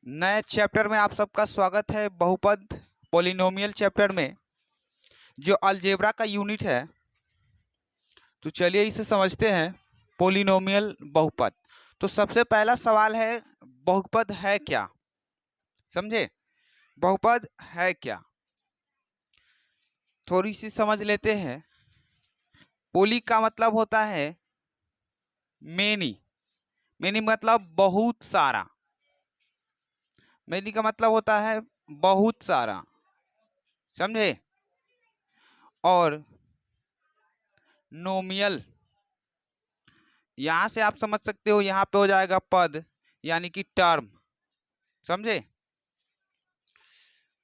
नए चैप्टर में आप सबका स्वागत है। बहुपद पोलिनोमियल चैप्टर में जो अलजेब्रा का यूनिट है, तो चलिए इसे समझते हैं। पोलिनोमियल बहुपद। तो सबसे पहला सवाल है, बहुपद है क्या? समझे, बहुपद है क्या? थोड़ी सी समझ लेते हैं। पोली का मतलब होता है मेनी। मेनी मतलब बहुत सारा। मेनी का मतलब होता है बहुत सारा, समझे। और नोमियल, यहां से आप समझ सकते हो, यहां पे हो जाएगा पद यानी कि टर्म, समझे।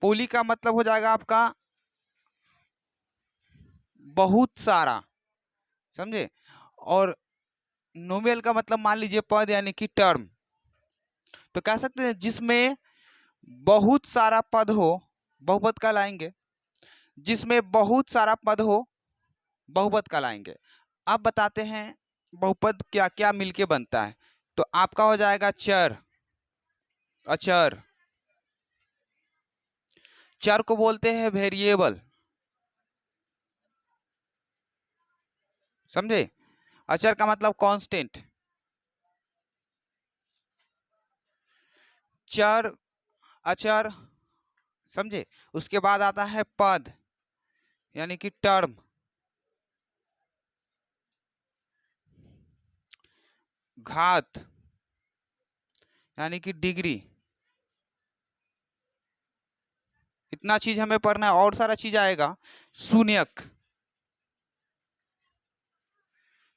पोली का मतलब हो जाएगा आपका बहुत सारा, समझे। और नोमियल का मतलब मान लीजिए पद यानी कि टर्म। तो कह सकते हैं जिसमें बहुत सारा पद हो बहुपद कहलाएंगे, जिसमें बहुत सारा पद हो बहुपद कहलाएंगे। अब बताते हैं बहुपद क्या क्या मिलके बनता है। तो आपका हो जाएगा चर, अचर। चर को बोलते हैं वेरिएबल, समझे। अचर का मतलब कांस्टेंट। चर, अचर, समझे। उसके बाद आता है पद यानी कि टर्म, घात यानी कि डिग्री। इतना चीज हमें पढ़ना है, और सारा चीज आएगा। शून्यक,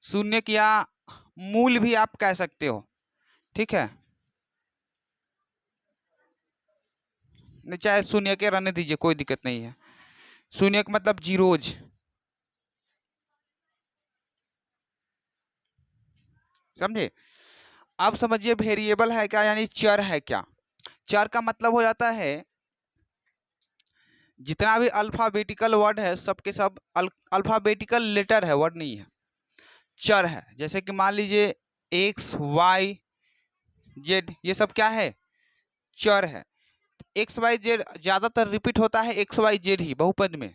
शून्यक या मूल भी आप कह सकते हो, ठीक है। नहीं, चाहे शून्य के रहने दीजिए, कोई दिक्कत नहीं है। शून्यक मतलब जीरोज, समझे। अब समझिए वेरिएबल है क्या यानी चर है क्या। चर का मतलब हो जाता है जितना भी अल्फाबेटिकल वर्ड है सबके सब अल्फाबेटिकल लेटर है, वर्ड नहीं है, चर है। जैसे कि मान लीजिए एक्स वाई जेड, ये सब क्या है, चर है। एक्स वाई जेड ज्यादातर रिपीट होता है, एक्स वाई जेड ही बहुपद में।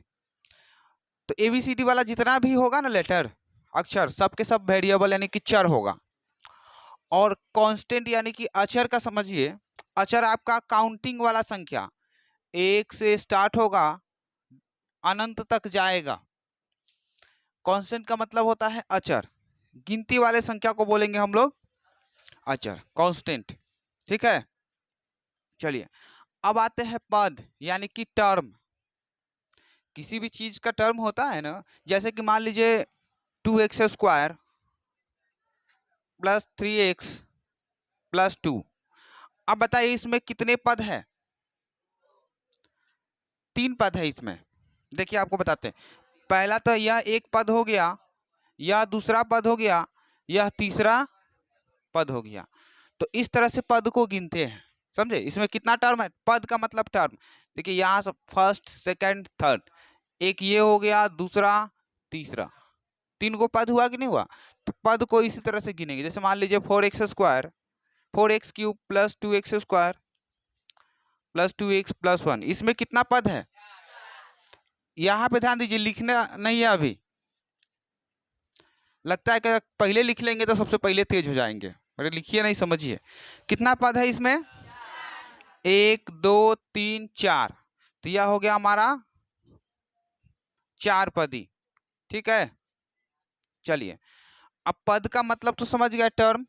तो एबीसीडी वाला जितना भी होगा ना लेटर, अक्षर, सबके सब वेरिएबल यानी कि चर होगा। और कांस्टेंट यानी कि अचर का समझिए, अचर आपका काउंटिंग वाला संख्या, एक से स्टार्ट होगा अनंत तक जाएगा। कांस्टेंट का मतलब होता है अचर, गिनती वाले संख्या को बोलेंगे हम लोग अचर, कांस्टेंट, ठीक है। चलिए अब आते हैं पद यानी कि टर्म। किसी भी चीज का टर्म होता है ना, जैसे कि मान लीजिए 2x² + 3x + 2। अब बताइए इसमें कितने पद है? 3 पद है इसमें। देखिए आपको बताते हैं। पहला तो यह एक पद हो गया, यह दूसरा पद हो गया, यह तीसरा पद हो गया। तो इस तरह से पद को गिनते हैं, समझे। इसमें कितना टर्म है, पद का मतलब टर्म। देखिए यहाँ से फर्स्ट सेकंड थर्ड, एक ये हो गया, दूसरा तीसरा, 3 को पद हुआ कि नहीं हुआ। तो पद को इसी तरह से गिनेंगे। जैसे मान लीजिए 4x² 4x³ + 2x² + 2x + 1, इसमें कितना पद है? यहाँ पे ध्यान दीजिए, लिखना नहीं है अभी। लगता है कि पहले लिख लेंगे तो सबसे पहले तेज हो जाएंगे, अरे लिखिए नहीं, समझिए। कितना पद है इसमें? 1 2 3 4। तो यह हो गया हमारा 4 पदी, ठीक है। चलिए अब पद का मतलब तो समझ गया, टर्म।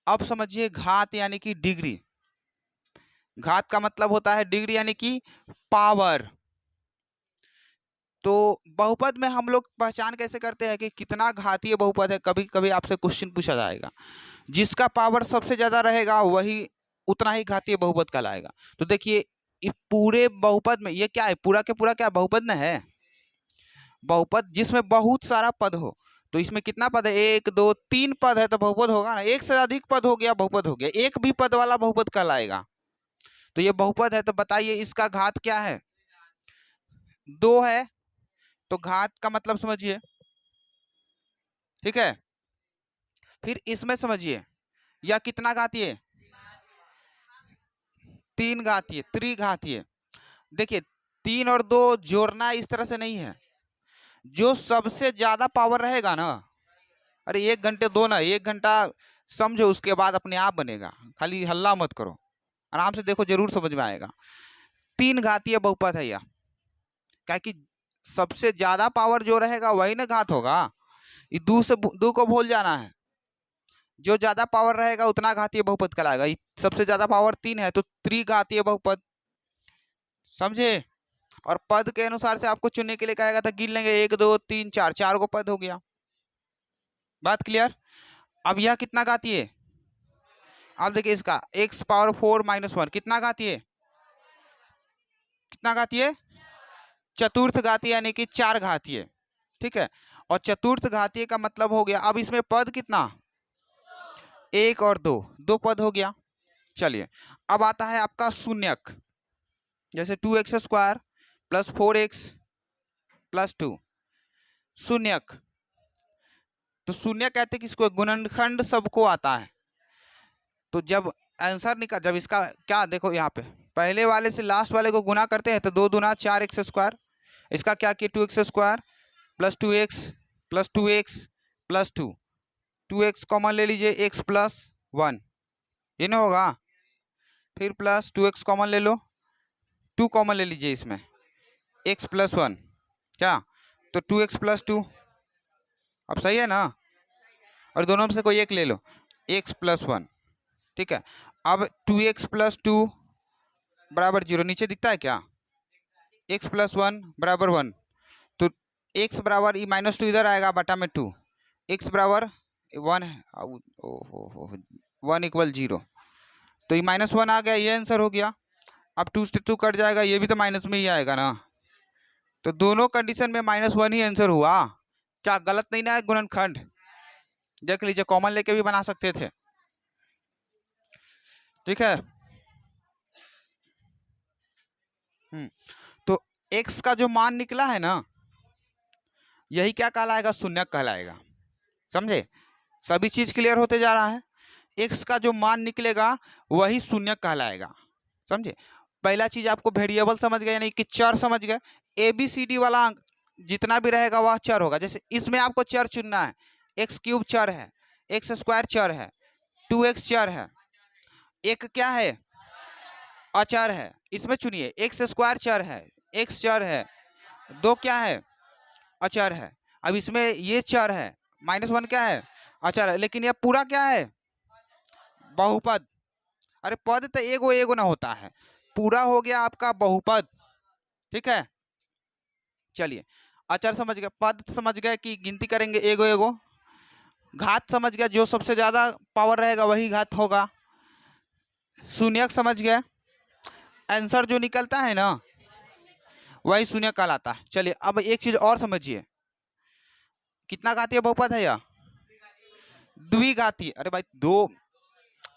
अब समझिए घात यानी कि डिग्री। घात का मतलब होता है डिग्री यानी कि पावर। तो बहुपद में हम लोग पहचान कैसे करते हैं कि कितना घातीय बहुपद है? कभी कभी आपसे क्वेश्चन पूछा जाएगा, जिसका पावर सबसे ज्यादा रहेगा वही उतना ही घातीय बहुपद कहलाएगा। तो देखिए इस पूरे बहुपद में ये क्या है, पूरा के पूरा क्या बहुपद न है? बहुपद जिसमें बहुत सारा पद हो। तो इसमें कितना पद है? 1 2 3 पद है तो बहुपद होगा ना। एक से अधिक पद हो गया बहुपद हो गया, एक भी पद वाला बहुपद कहलाएगा। तो ये बहुपद है। तो बताइए इसका घात क्या है? 2 है। तो घात का मतलब समझिए, ठीक है। फिर इसमें समझिए यह कितना घातीय है? तीन घातीय, त्रिघातीय। देखिए 3 और 2 जोड़ना इस तरह से नहीं है, जो सबसे ज्यादा पावर रहेगा ना, अरे 1 घंटे दो ना, 1 घंटा समझो, उसके बाद अपने आप बनेगा, खाली हल्ला मत करो, आराम से देखो, जरूर समझ में आएगा। तीन घातीय बहुपद है यह, क्या कि सबसे ज्यादा पावर जो रहेगा वही ना घात होगा। ये दो को भूल जाना है, जो ज्यादा पावर रहेगा उतना घातीय बहुपद कहलाएगा। सबसे ज्यादा पावर 3 है तो त्रिघातीय बहुपद, समझे। और पद के अनुसार से आपको चुनने के लिए कहेगा था, गिन लेंगे 1 2 3 4, 4 को पद हो गया। बात क्लियर। अब यह कितना घातीय है, आप देखिए इसका x⁴ - 1 कितना घातीय है, कितना घातीय, चतुर्थ घातीय यानी कि 4 घातीय, ठीक है। और चतुर्थ घातीय का मतलब हो गया, अब इसमें पद कितना, 1 और 2, 2 पद हो गया। चलिए अब आता है आपका शून्यक, जैसे 2x² + 4x + 2 शून्यक। तो शून्य कहते किसको, गुणनखंड सबको आता है। तो जब आंसर निकाल, जब इसका क्या देखो, यहाँ पे पहले वाले से लास्ट वाले को गुना करते हैं तो 2 दूना 4x², इसका क्या किया 2x² + 2x + 2x + 2, 2x common ले लीजिए, x + 1, ये ना होगा, फिर प्लस 2x कॉमन ले लो, 2 कॉमन ले लीजिए इसमें, x + 1 क्या, तो 2x + 2, अब सही है ना। और दोनों में से कोई एक ले लो, x + 1, ठीक है। अब 2x + 2 = 0, नीचे दिखता है क्या, x + 1 = 1, तो x बराबर -2 इधर आएगा बटा में 2, x बराबर 1 है, 1 = 0, तो ये -1 आ गया, ये आंसर हो गया। अब 2 से 2 कट जाएगा, ये भी तो माइनस में ही आएगा ना, तो दोनों कंडीशन में -1 ही आंसर हुआ। क्या गलत नहीं ना है गुणनखंड, देख लीजिए, कॉमन लेके भी बना सकते थे, ठीक है। तो x का जो मान निकला है ना, यही क्या कहलाएगा, शून्यक कहलाएगा, समझे। सभी चीज क्लियर होते जा रहा है, x का जो मान निकलेगा वही शून्यक कहलाएगा, समझे। पहला चीज आपको वेरिएबल समझ गए, यानी कि चर समझ गए। ABCD वाला अंक जितना भी रहेगा वह चर होगा। जैसे इसमें आपको चर चुनना है, x³ चर है, x² चर है, 2x चर है, एक क्या है, अचर है। इसमें चुनिए, x² चर है, x चर है, 2 क्या है, अचर है। अब इसमें ये चर है, -1 क्या है, अचर है, लेकिन यह पूरा क्या है, बहुपद। अरे पद तो एगो एगो ना होता है, पूरा हो गया आपका बहुपद, ठीक है। चलिए अचर समझ गए, पद समझ गए कि गिनती करेंगे एगो एगो, घात समझ गया, जो सबसे ज्यादा पावर रहेगा वही घात होगा, शून्यक समझ गए, आंसर जो निकलता है ना वही शून्यक कहलाता है। चलिए अब एक चीज और समझिए, कितना घातीय बहुपद है यह, द्विघातीय। अरे भाई दो,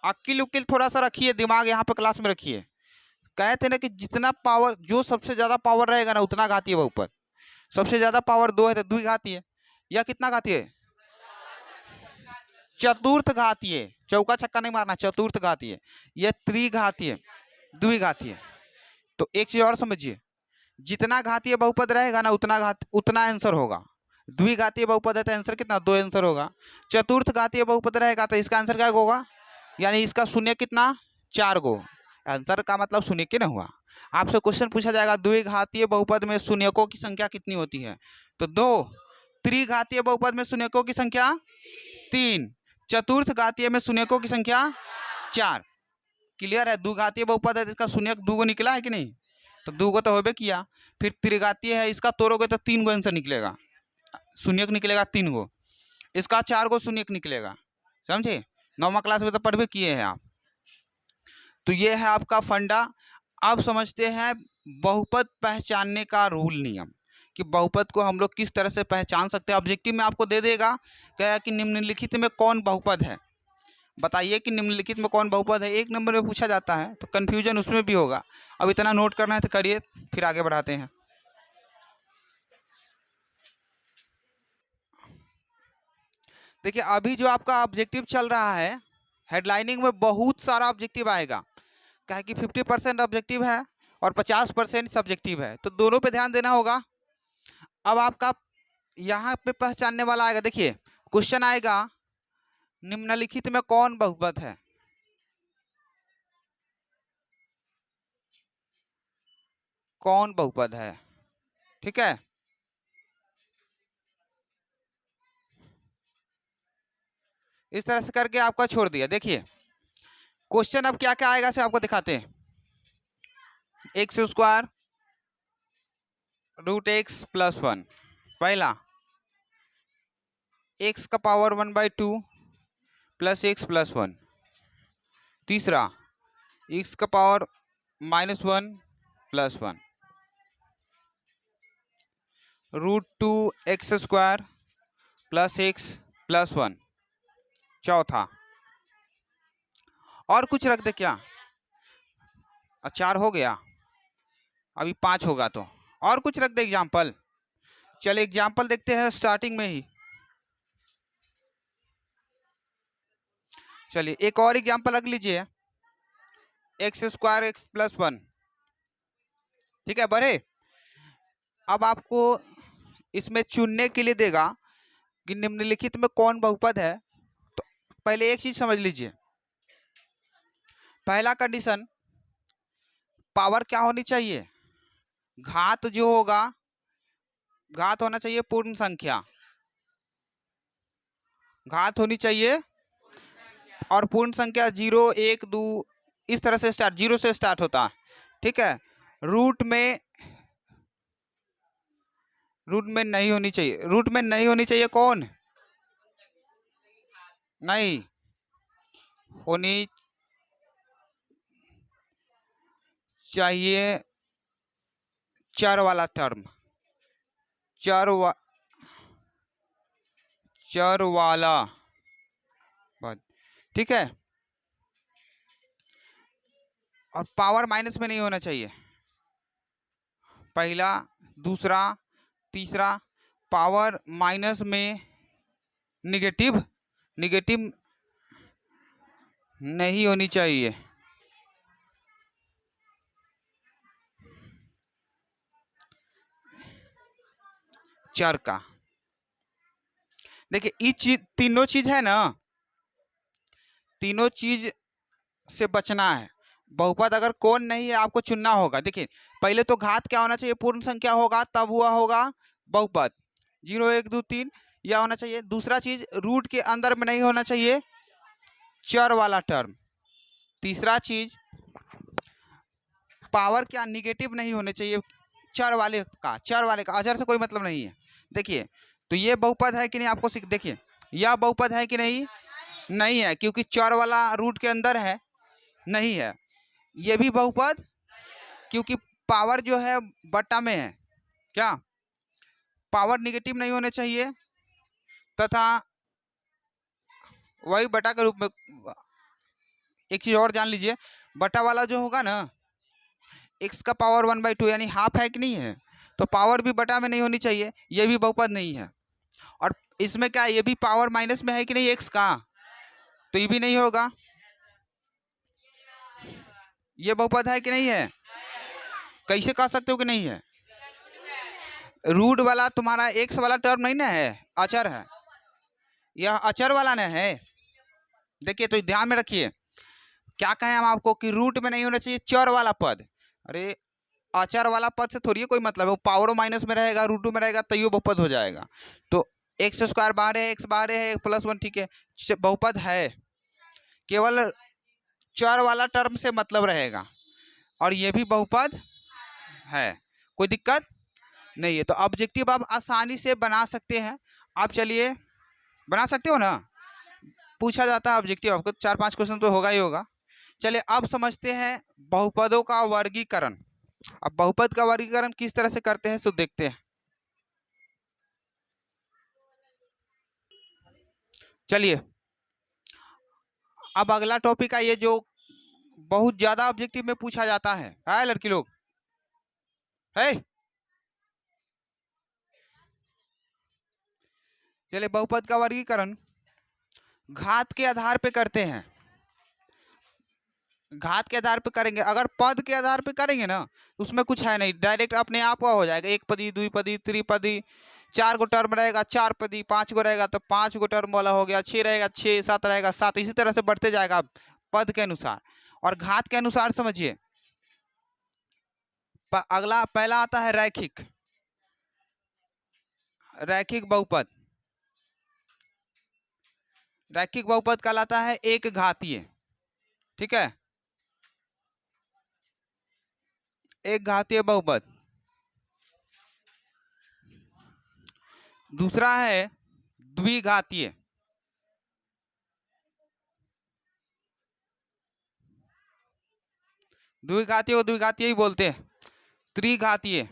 अकिल उकिल थोड़ा सा रखिए, दिमाग यहाँ पे क्लास में रखिए। कहते ना कि जितना पावर, जो सबसे ज्यादा पावर रहेगा ना उतना घातीय बहुपद। सबसे ज्यादा पावर 2 है तो द्विघातीय, या कितना घातीय है, चतुर्थ घातीय, चौका छक्का नहीं मारना, चतुर्थ घातीय, यह त्रिघातीय, द्विघातीय। तो एक चीज और समझिए, जितना घातीय बहुपद रहेगा ना उतना आंसर होगा। द्विघातीय बहुपद है तो आंसर कितना, 2 आंसर होगा। चतुर्थ घातीय बहुपद रहेगा तो इसका आंसर क्या होगा, यानी इसका शून्य कितना, 4 गो, आंसर का मतलब शून्य के ना हुआ। आपसे क्वेश्चन पूछा जाएगा द्विघातीय बहुपद में शून्यकों की संख्या कितनी होती है, तो 2। त्रिघातीय बहुपद में शून्यकों की संख्या 3, चतुर्थ घातीय में शून्यकों की संख्या 4। क्लियर है। द्विघातीय बहुपद है, इसका शून्यक 2 गो निकला है कि नहीं, तो 2 गो तो होबे किया। फिर त्रिघातीय है, इसका तोड़ोगे तो 3 गो आंसर निकलेगा, शून्यक निकलेगा 3 गो, इसका 4 गो शून्यक निकलेगा, समझे। 9वीं क्लास में तो पढ़ भी किए हैं आप। तो ये है आपका फंडा। अब समझते हैं बहुपद पहचानने का रूल नियम, कि बहुपद को हम लोग किस तरह से पहचान सकते हैं। ऑब्जेक्टिव में आपको दे देगा, कहेगा कि निम्नलिखित में कौन बहुपद है, बताइए कि निम्नलिखित में कौन बहुपद है। 1 नंबर में पूछा जाता है तो कन्फ्यूजन उसमें भी होगा। अब इतना नोट करना है तो करिए, फिर आगे बढ़ाते हैं। देखिए अभी जो आपका ऑब्जेक्टिव चल रहा है, हेडलाइनिंग में बहुत सारा ऑब्जेक्टिव आएगा, क्या है कि 50% ऑब्जेक्टिव है और 50% सब्जेक्टिव है, तो दोनों पे ध्यान देना होगा। अब आपका यहाँ पे पहचानने वाला आएगा, देखिए क्वेश्चन आएगा निम्नलिखित में कौन बहुपद है। कौन बहुपद है, ठीक है। इस तरह से करके आपका छोड़ दिया। देखिए क्वेश्चन अब क्या क्या आएगा से आपको दिखाते हैं। X square root x plus 1, पहला एक्स का पावर 1/2 प्लस एक्स प्लस 1, तीसरा एक्स का power -1 plus 1, √2 x square plus x plus 1, चौथा और कुछ रख दे क्या, 4 हो गया, अभी 5 होगा तो और कुछ रख दे एग्जाम्पल। चलिए एग्जाम्पल देखते हैं स्टार्टिंग में ही। चलिए एक और एग्जाम्पल रख लीजिए, एक्स स्क्वायर एक्स प्लस 1, ठीक है। बढ़े, अब आपको इसमें चुनने के लिए देगा कि निम्नलिखित में कौन बहुपद है। तो पहले एक चीज समझ लीजिए, पहला कंडीशन पावर क्या होनी चाहिए, घात जो होगा, घात होना चाहिए पूर्ण संख्या, घात होनी चाहिए और पूर्ण संख्या 0 1 2 इस तरह से स्टार्ट, 0 से स्टार्ट होता है, ठीक है। रूट में नहीं होनी चाहिए, रूट में नहीं होनी चाहिए, कौन नहीं होनी चाहिए, चर वाला टर्म, चर वाला बात, ठीक है। और पावर माइनस में नहीं होना चाहिए, पहला दूसरा तीसरा, पावर माइनस में निगेटिव नहीं होनी चाहिए, चर का। देखिए ये चीज, तीनों चीज है ना, तीनों चीज से बचना है। बहुपद अगर कौन नहीं है आपको चुनना होगा। देखिए पहले तो घात क्या होना चाहिए, पूर्ण संख्या होगा तब हुआ होगा बहुपद, 0 1 2 3 यह होना चाहिए। दूसरा चीज रूट के अंदर में नहीं होना चाहिए चर वाला टर्म। तीसरा चीज पावर क्या निगेटिव नहीं होने चाहिए, चर वाले का अजर से कोई मतलब नहीं है। देखिए तो ये बहुपद है कि नहीं आपको देखिए यह बहुपद है कि नहीं, नहीं है क्योंकि चर वाला रूट के अंदर है, नहीं है। ये भी बहुपद क्योंकि पावर जो है बटा में है, क्या पावर निगेटिव नहीं होने चाहिए तथा वही बटा के रूप में। एक चीज और जान लीजिए, बटा वाला जो होगा ना, एक्स का पावर 1/2 यानी हाफ है कि नहीं है, तो पावर भी बटा में नहीं होनी चाहिए, ये भी बहुपद नहीं है। और इसमें क्या ये भी पावर माइनस में है कि नहीं एक्स का, तो ये भी नहीं होगा। ये बहुपद है कि नहीं है, कैसे कह सकते हो कि नहीं है, रूट वाला तुम्हारा एक्स वाला टर्म नहीं ना है, अचर है, यह अचर वाला ना है। देखिए तो ध्यान में रखिए, क्या कहें हम आपको कि रूट में नहीं होना चाहिए चर वाला पद। अरे अचर वाला पद से थोड़ी कोई मतलब है, वो पावर माइनस में रहेगा, रूट में रहेगा तो ये बहुपद हो जाएगा। तो एक्स स्क्वायर बाहर है, एक्स बाहर है, +1, ठीक है, बहुपद है, केवल चर वाला टर्म से मतलब रहेगा, और ये भी बहुपद है, कोई दिक्कत नहीं है। तो ऑब्जेक्टिव आप आसानी से बना सकते हैं। आप चलिए बना सकते हो ना, पूछा जाता है ऑब्जेक्टिव आपको 4-5 क्वेश्चन तो होगा ही होगा। चलिए अब समझते हैं बहुपदों का वर्गीकरण। अब बहुपद का वर्गीकरण किस तरह से करते हैं सो देखते हैं। चलिए अब अगला टॉपिक है, ये जो बहुत ज्यादा ऑब्जेक्टिव में पूछा जाता है लड़की लोग, है। चलिए बहुपद का वर्गीकरण घात के आधार पे करते हैं। घात के आधार पे करेंगे, अगर पद के आधार पे करेंगे ना उसमें कुछ है नहीं, डायरेक्ट अपने आप का हो जाएगा। एक पदी, द्विपदी, त्रिपदी, 4 गो टर्म रहेगा 4 पदी, 5 गो रहेगा तो 5 गो टर्म वाला हो गया, 6 रहेगा 6, 7 रहेगा 7, इसी तरह से बढ़ते जाएगा पद के अनुसार। और घात के अनुसार समझिए, अगला पहला आता है रैखिक, रैखिक बहुपद। रैखिक बहुपद कहलाता है एक घातीय, ठीक है, एक घातीय बहुपद। दूसरा है द्विघातीय, द्विघातीय को द्विघातीय ही बोलते हैं। त्रिघातीय,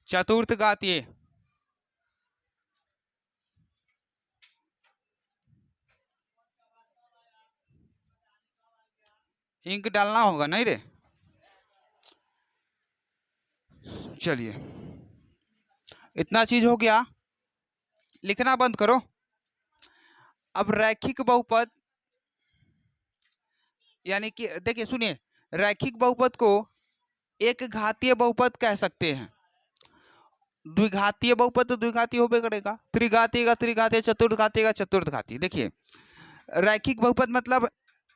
चतुर्थ घातीय, इंक डालना होगा नहीं रे, चलिए इतना चीज हो गया, लिखना बंद करो। अब रैखिक बहुपद, यानी कि देखिए सुनिए, रैखिक बहुपद को एक घातीय बहुपद कह सकते हैं, द्विघातीय बहुपद तो द्विघातीय होबे करेगा, त्रिघातीय का त्रिघातीय, चतुर्घातीय का चतुर्घातीय। देखिए रैखिक बहुपद मतलब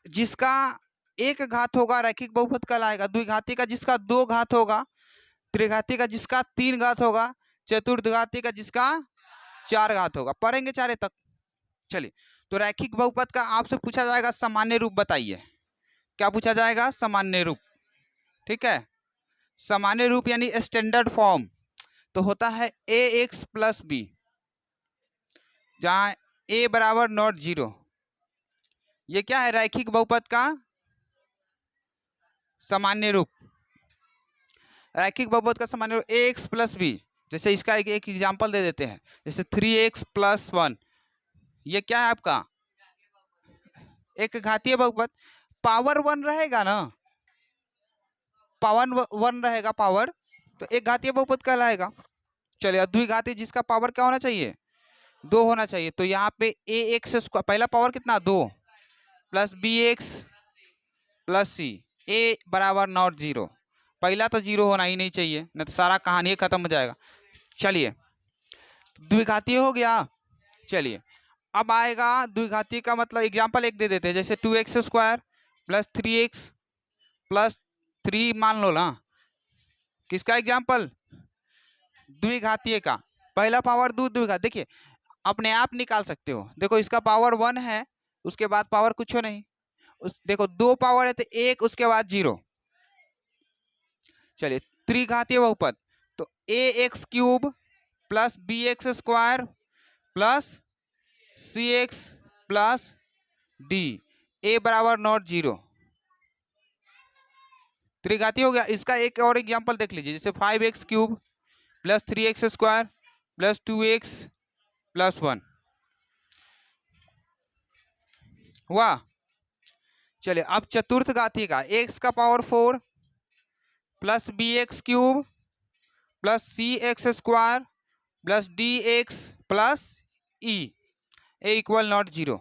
जिसका एक घात होगा रैखिक बहुपद कहलाएगा, द्विघातीय का जिसका 2 घात होगा, त्रिघातीय का जिसका 3 घात होगा, चतुर्घातीय का जिसका 4 घात होगा। पढ़ेंगे चारे तक। चलिए, तो रैखिक बहुपद का आपसे पूछा जाएगा सामान्य रूप बताइए। क्या पूछा जाएगा? सामान्य रूप, ठीक है। सामान्य रूप यानी स्टैंडर्ड फॉर्म तो होता है ए एक्स प्लस बी, जहां ए बराबर नॉट 0। ये क्या है? रैखिक बहुपद का सामान्य रूप। रैखिक बहुपद का सामान्य रूप ए एक्स प्लस बी। जैसे इसका एक एग्जाम्पल दे देते हैं, जैसे 3x + 1, ये क्या है आपका? एक घातीय बहुपद। पावर 1 रहेगा ना, पावर 1 रहेगा पावर, तो एक घातीय बहुपद कहलाएगा। चलिए, द्विघातीय जिसका पावर क्या होना चाहिए? 2 होना चाहिए। तो यहाँ पे ए एक्स स्क्वायर, पहला पावर कितना? 2 प्लस बी एक्स प्लस सी, ए बराबर नॉट 0। पहला तो 0 होना ही नहीं चाहिए, नहीं तो सारा कहानी खत्म हो जाएगा। चलिए, द्विघातीय हो गया। चलिए, अब आएगा द्विघातीय का मतलब एग्जाम्पल एक दे देते हैं, जैसे 2x² + 3x + 3 मान लो ना। किसका एग्जाम्पल? द्विघातीय का। पहला पावर 2 द्विघात, देखिए अपने आप निकाल सकते हो। देखो इसका पावर 1 है, उसके बाद पावर कुछ नहीं, देखो 2 पावर है तो 1, उसके बाद 0। चलिए, त्रिघातीय बहुपद तो ax³ + bx² + cx + d, a बराबर नॉट 0। त्रिघातीय हो गया। इसका एक और एग्जांपल देख लीजिए, जैसे 5x³ + 3x² + 2x + 1 हुआ। चलिए, अब चतुर्थ घातीय का x का power 4 + bx³ + cx² + dx + e, a = not 0।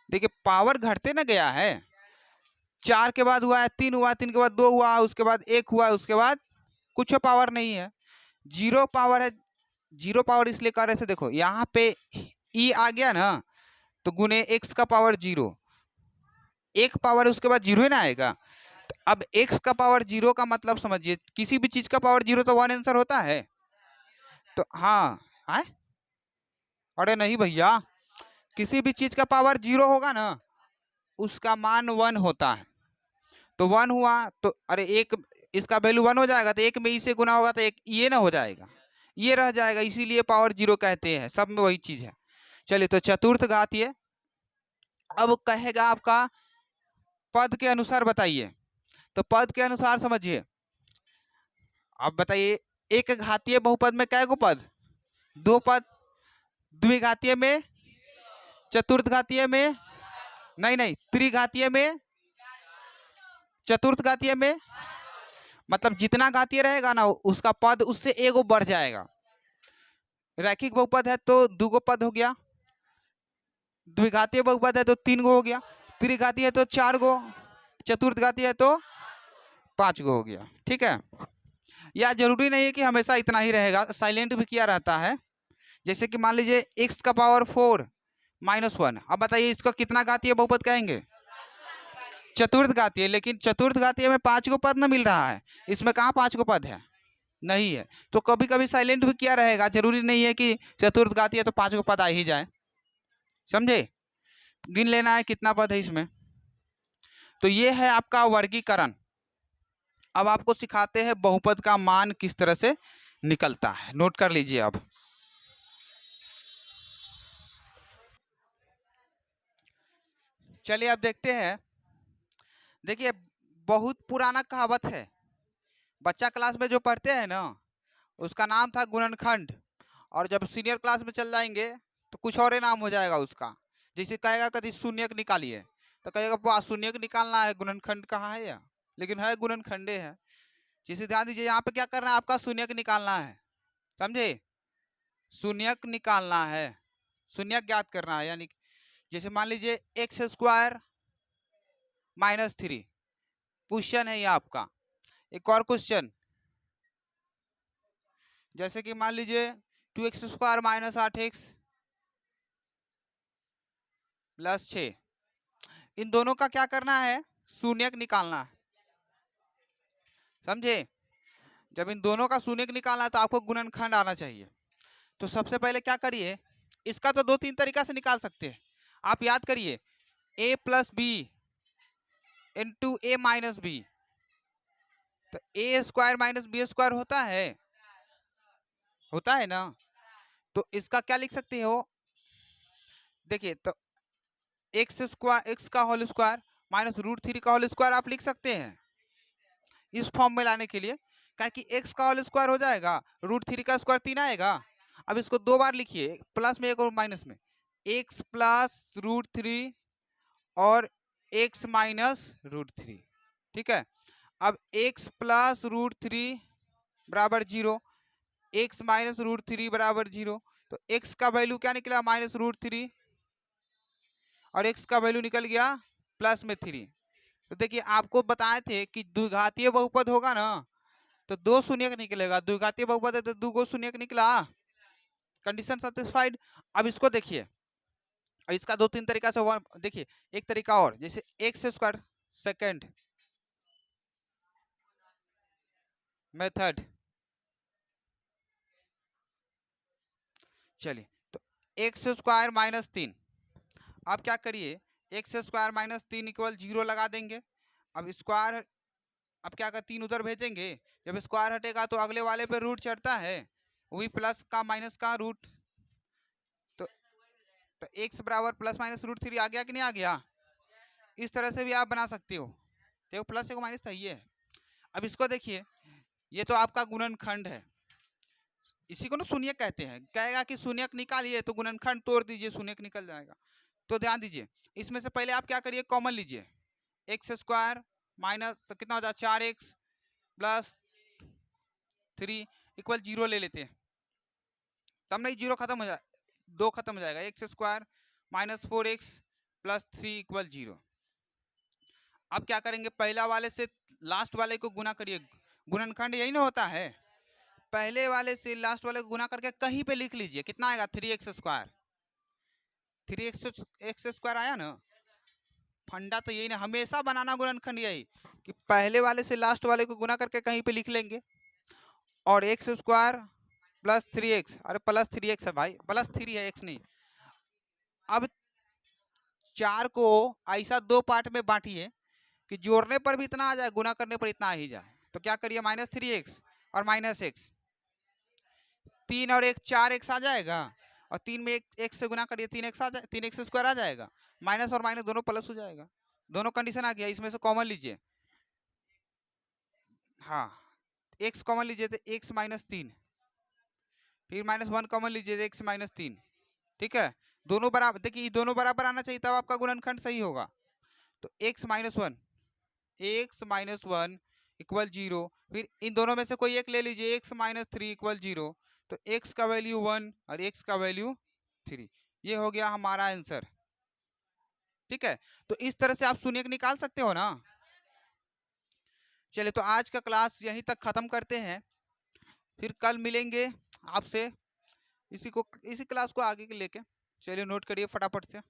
देखिए पावर घटते ना गया है, 4 के बाद हुआ है 3, हुआ 3 के बाद 2 हुआ, उसके बाद 1 हुआ, उसके बाद कुछ पावर नहीं है, 0 पावर है। 0 पावर इसलिए कर रहे थे, देखो यहाँ पे e आ गया ना, तो गुने x का पावर 0, 1 पावर है उसके बाद 0 ही ना आएगा। तो अब x का पावर 0 का मतलब समझिए, किसी भी चीज का पावर 0 तो 1 आंसर होता है। तो हाँ आए, अरे नहीं भैया, किसी भी चीज का पावर 0 होगा ना, उसका मान 1 होता है। तो 1 हुआ तो अरे एक, इसका वैल्यू 1 हो जाएगा, तो 1 में इसे गुना होगा तो एक ये ना हो जाएगा, ये रह जाएगा, इसीलिए पावर 0 कहते हैं। सब में वही चीज है। चलिए, तो चतुर्थ घातीय। अब कहेगा आपका पद के अनुसार बताइए, तो पद के अनुसार समझिए। अब बताइए, एक घातीय बहुपद में कै गो पद? 2 पद। द्विघातीय में, चतुर्थ घातीय में, नहीं त्रिघातीय में, चतुर्थ घातीय में, मतलब जितना घातीय रहेगा ना उसका पद उससे एगो बढ़ जाएगा। रैखिक बहुपद है तो 2 गो पद हो गया, द्विघातीय बहुपद है तो 3 गो हो गया, त्रिघातीय है तो 4 गो, चतुर्थघातीय है तो 5 गो हो गया। ठीक है, या जरूरी नहीं है कि हमेशा इतना ही रहेगा, साइलेंट भी किया रहता है। जैसे कि मान लीजिए x का पावर 4 -1, अब बताइए इसको कितना घातीय बहुपद कहेंगे? चतुर्थ घातीय। लेकिन चतुर्थ घातीय में 5 गो पद ना मिल रहा है, इसमें कहाँ 5 गो पद है? नहीं है। तो कभी कभी साइलेंट भी किया रहेगा, जरूरी नहीं है कि चतुर्थ घातीय तो 5 गो पद आ ही जाए। समझे? गिन लेना है कितना पद है इसमें। तो ये है आपका वर्गीकरण। अब आपको सिखाते हैं बहुपद का मान किस तरह से निकलता है, नोट कर लीजिए। अब चलिए अब देखते हैं। देखिए बहुत पुराना कहावत है, बच्चा क्लास में जो पढ़ते हैं ना उसका नाम था गुणनखंड, और जब सीनियर क्लास में चल जाएंगे तो कुछ और ही नाम हो जाएगा उसका। जैसे कहेगा कभी शून्यक निकालिए तो कहेगा वाह शून्यक निकालना है, गुणनखंड कहाँ है या, लेकिन है गुणनखंडे है। जैसे ध्यान दीजिए यहाँ पे क्या करना है, आपका शून्यक निकालना है। समझे? शून्यक निकालना है, शून्यक ज्ञात करना है। यानी जैसे मान लीजिए x² -3 क्वेश्चन है ये आपका। एक और क्वेश्चन, जैसे कि मान लीजिए 2x² -8x +6, इन दोनों का क्या करना है? शून्यक निकालना है। समझे? जब इन दोनों का शून्यक निकालना है तो आपको गुणनखंड आना चाहिए। तो सबसे पहले क्या करिए, इसका तो 2-3 तरीका से निकाल सकते हैं। आप याद करिए a + b × a - b, तो a² - b² होता है ना। तो इसका क्या लिख सकते हो? देखिए तो x का होल स्क्वायर -√3 का होल स्क्वायर आप लिख सकते हैं इस फॉर्म में लाने के लिए। क्या कि x का होल स्क्वायर हो जाएगा, √3 का स्क्वायर 3 आएगा। अब इसको 2 बार लिखिए, प्लस में एक और माइनस में, x + √3 और x - √3। ठीक है, अब x + √3 बराबर 0, x - √3 बराबर 0। तो x का वैल्यू क्या निकला? -√3, और x का वैल्यू निकल गया +3। तो देखिए आपको बताए थे कि द्विघातीय बहुपद होगा ना तो 2 शून्यक निकलेगा, द्विघातीय बहुपद है तो 2 गो शून्यक निकला, कंडीशन सेटिस्फाइड। अब इसको देखिए, इसका 2-3 तरीका से हुआ। देखिए एक तरीका और, जैसे x² सेकंड मेथड। चलिए तो x² -3, आप क्या करिए x² -3 = 0 लगा देंगे। अब स्क्वायर, अब क्या कर 3 उधर भेजेंगे, जब स्क्वायर हटेगा तो अगले वाले पे रूट चढ़ता है, वही प्लस का माइनस का रूट। तो x बराबर +-√3 आ गया कि नहीं आ गया? इस तरह से भी आप बना सकते हो। देखो प्लस एक माइनस सही है। अब इसको देखिए, ये तो आपका गुणनखंड है, इसी को ना शून्यक कहते हैं। कहेगा कि शून्यक निकालिए तो गुणनखंड तोड़ दीजिए, शून्यक निकल जाएगा। तो ध्यान दीजिए, इसमें से पहले आप क्या करिए, कॉमन लीजिए। x² माइनस तो कितना हो जाए 4x + 3 = 0 ले लेते हैं, तब नहीं 0 खत्म हो जाए, 2 खत्म हो जाएगा। x² -4x + 3 = 0। अब क्या करेंगे, पहला वाले से लास्ट वाले को गुना करिए, गुणनखंड यही ना होता है। पहले वाले से लास्ट वाले को गुना करके कहीं पे लिख लीजिए, कितना आएगा 3x², 3x² आया ना। फंडा तो यही ना, हमेशा बनाना गुणनखंड यही कि पहले वाले से लास्ट वाले को गुना करके कहीं पे लिख लेंगे, और x² + 3x, अरे +3x है भाई, +3 है, x नहीं। अब 4 को ऐसा 2 पार्ट में बांटिए कि जोड़ने पर भी इतना आ जाए, गुना करने पर इतना आ ही जाए। तो क्या करिए, -3x और -x, 3 और 1 4x आ जाएगा, और 3 में 1 से गुना करिए 3x आ जाए, 3x² आ जाएगा, माइनस और माइनस दोनों प्लस हो जाएगा। दोनों कंडीशन आ गया, इसमें से कॉमन लीजिए। हाँ, x कॉमन लीजिए तो x - 3, फिर -1 कॉमन लीजिए तो x - 3। ठीक है, दोनों बराबर, देखिए दोनों बराबर आना चाहिए तब आपका गुणनखंड सही होगा। तो x - 1, x - 1 इक्वल 0। फिर इन दोनों में से कोई एक ले लीजिए, x माइनस 3 इक्वल 0। तो x का वैल्यू 1 और x का वैल्यू 3। ये हो गया हमारा आंसर। ठीक है, तो इस तरह से आप शून्य निकाल सकते हो ना। चलिए, तो आज का क्लास यहीं तक खत्म करते हैं, फिर कल मिलेंगे आपसे इसी क्लास को आगे लेके। चलिए, नोट करिए फटाफट से।